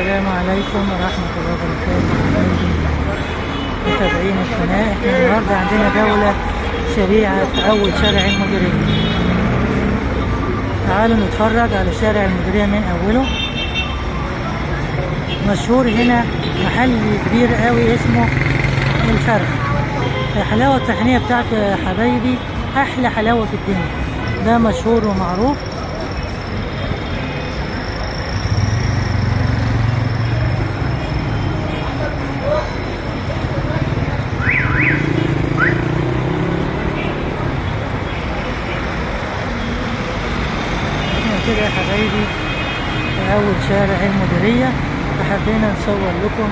السلام عليكم ورحمة الله وبركاته. متابعين القناة، احنا النهارده عندنا جولة سريعة في أول شارع المديرية. تعالوا نتفرج على شارع المديرية من أوله. مشهور هنا محل كبير قوي اسمه الفرخ. الحلاوة الطحينية بتاعته يا حبايبي أحلى حلاوة في الدنيا، ده مشهور ومعروف. كده يا حبايبي في أول شارع المديرية، فحبينا نصور لكم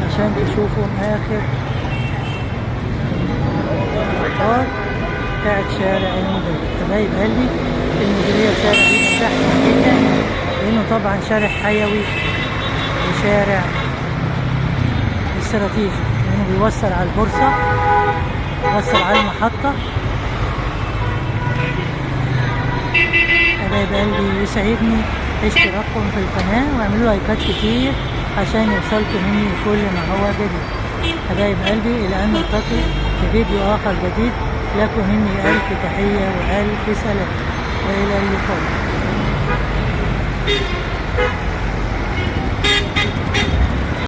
عشان تشوفوا آخر الأخبار بتاعت شارع المديرية. حبايب قلبي المديرية شارع بيبقى زحمة جدا، لأنه طبعا شارع حيوي وشارع استراتيجي، لأنه بيوصل على البورصة، بيوصل على المحطة. حبايب قلبي يسعدني اشتراككم في القناة واعملوا لايكات كتير عشان يوصلكم مني كل ما هو جديد. حبايب قلبي إلى أن نلتقي في فيديو آخر جديد، لكم مني ألف تحية وألف سلام وإلى اللقاء.